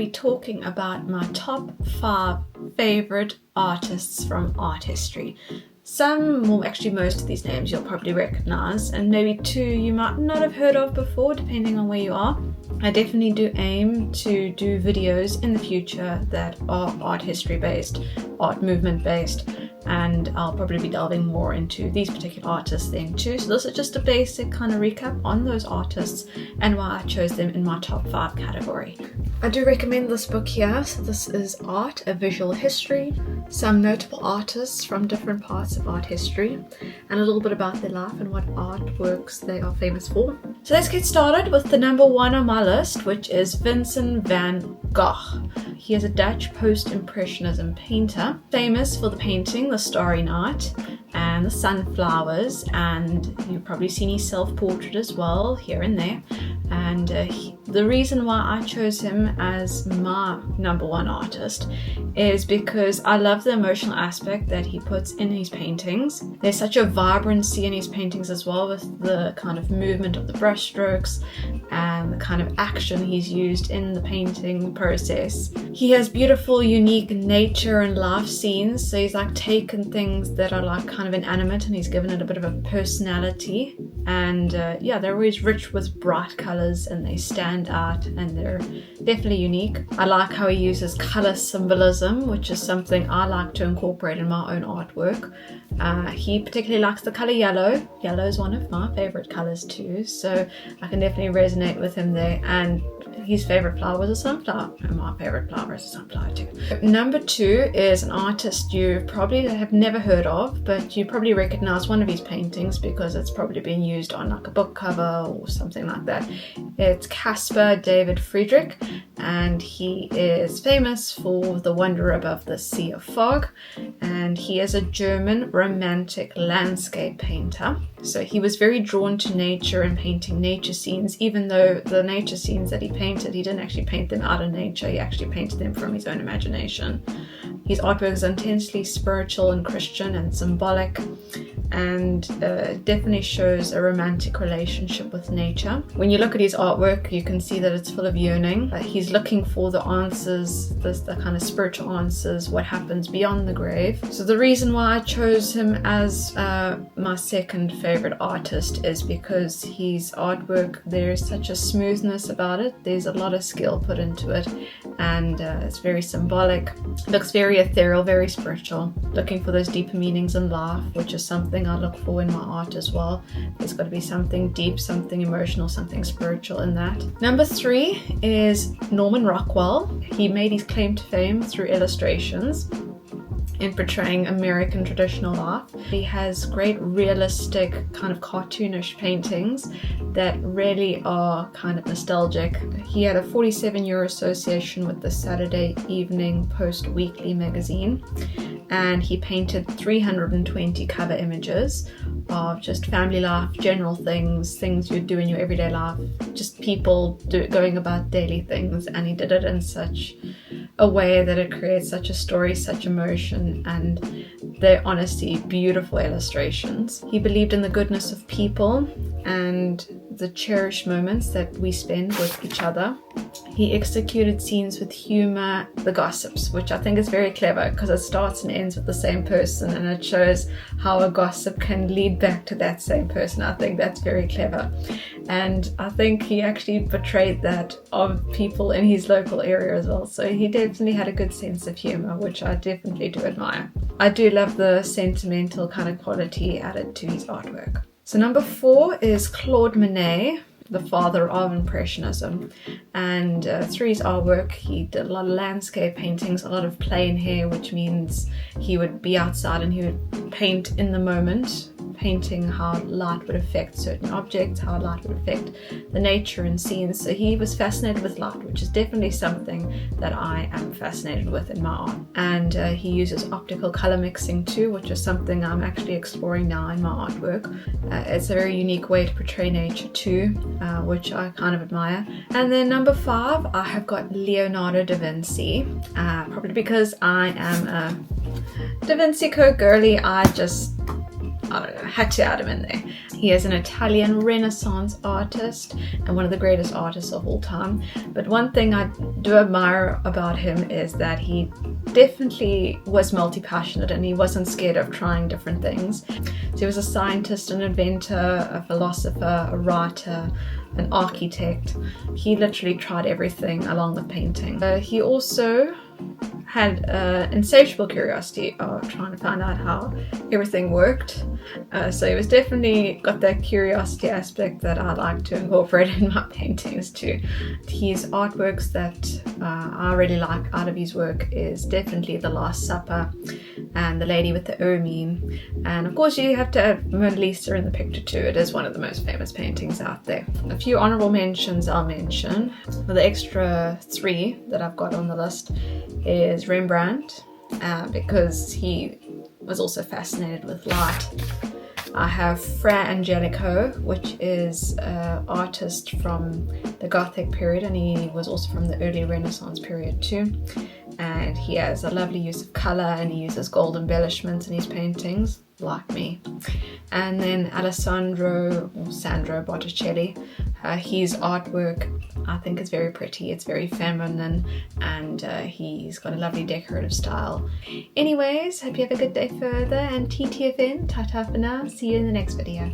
be talking about my top 5 favorite artists from art history. Some, well actually most of these names you'll probably recognize, and maybe 2 you might not have heard of before, depending on where you are. I definitely do aim to do videos in the future that are art history based, art movement based, and I'll probably be delving more into these particular artists then too. So this is just a basic kind of recap on those artists and why I chose them in my top 5 category. I do recommend this book here. So this is Art, a Visual History, some notable artists from different parts of art history, and a little bit about their life and what artworks they are famous for. So let's get started with the number 1 on my list, which is Vincent Van Gogh. He is a Dutch post-impressionism painter, famous for the painting The Starry Night and the sunflowers, and you've probably seen his self-portrait as well here and there. And the reason why I chose him as my number 1 artist is because I love the emotional aspect that he puts in his paintings. There's such a vibrancy in his paintings as well, with the kind of movement of the brushstrokes and the kind of action he's used in the painting process. He has beautiful, unique nature and life scenes, so he's like taken things that are like kind of inanimate and he's given it a bit of a personality. And yeah, they're always rich with bright colors and they stand out and they're definitely unique. I like how he uses color symbolism, which is something I like to incorporate in my own artwork. He particularly likes the color yellow. Yellow is one of my favorite colors too, so I can definitely resonate with him there. And his favorite flower was a sunflower, and my favorite flower is a sunflower too. Number 2 is an artist you probably have never heard of, but you probably recognize one of his paintings because it's probably been used on like a book cover or something like that. It's Caspar David Friedrich, and he is famous for The Wonder Above the Sea of Fog, and he is a German romantic landscape painter. So he was very drawn to nature and painting nature scenes, even though the nature scenes that he painted, he didn't actually paint them out of nature, he actually painted them from his own imagination. His artwork is intensely spiritual and Christian and symbolic, and definitely shows a romantic relationship with nature. When you look at his artwork, you can see that it's full of yearning. He's looking for the answers, the kind of spiritual answers, what happens beyond the grave. So the reason why I chose him as my second favorite artist is because his artwork, there's such a smoothness about it. There's a lot of skill put into it, and it's very symbolic. It looks very ethereal, very spiritual, looking for those deeper meanings in life, which is something I look for in my art as well. There's got to be something deep, something emotional, something spiritual in that. Number 3 is Norman Rockwell. He made his claim to fame through illustrations in portraying American traditional life. He has great realistic kind of cartoonish paintings that really are kind of nostalgic. He had a 47-year association with the Saturday Evening Post Weekly magazine, and he painted 320 cover images of just family life, general things you do in your everyday life, just people going about daily things, and he did it in such a way that it creates such a story, such emotion, and they're honestly beautiful illustrations. He believed in the goodness of people and the cherished moments that we spend with each other. He executed scenes with humor, the gossips, which I think is very clever because it starts and ends with the same person, and it shows how a gossip can lead back to that same person. I think that's very clever, and I think he actually portrayed that of people in his local area as well. So he definitely had a good sense of humor, which I definitely do admire. I do love the sentimental kind of quality added to his artwork. So number 4 is Claude Monet, the father of Impressionism, and through his artwork he did a lot of landscape paintings, a lot of plein air, which means he would be outside and he would paint in the moment, painting how light would affect certain objects, how light would affect the nature and scenes. So he was fascinated with light, which is definitely something that I am fascinated with in my art. And he uses optical color mixing too, which is something I'm actually exploring now in my artwork. It's a very unique way to portray nature too, which I kind of admire. And then number 5, I have got Leonardo da Vinci, probably because I am a Da Vinci Code girly. I don't know, had to add him in there. He is an Italian Renaissance artist and one of the greatest artists of all time. But one thing I do admire about him is that he definitely was multi-passionate and he wasn't scared of trying different things. So he was a scientist, an inventor, a philosopher, a writer, an architect. He literally tried everything along with painting. He also had an insatiable curiosity of trying to find out how everything worked. So he was definitely got that curiosity aspect that I like to incorporate in my paintings too. His artworks that I really like out of his work is definitely The Last Supper and The Lady with the Ermine. And of course you have to have Mona Lisa in the picture too. It is one of the most famous paintings out there. A few honorable mentions I'll mention. For the extra 3 that I've got on the list is Rembrandt, because he was also fascinated with light. I have Fra Angelico, which is an artist from the Gothic period, and he was also from the early Renaissance period too. And he has a lovely use of colour and he uses gold embellishments in his paintings, like me. And then Sandro Botticelli. His artwork I think is very pretty, it's very feminine, and he's got a lovely decorative style. Anyways, hope you have a good day further, and TTFN, ta-ta for now, see you in the next video.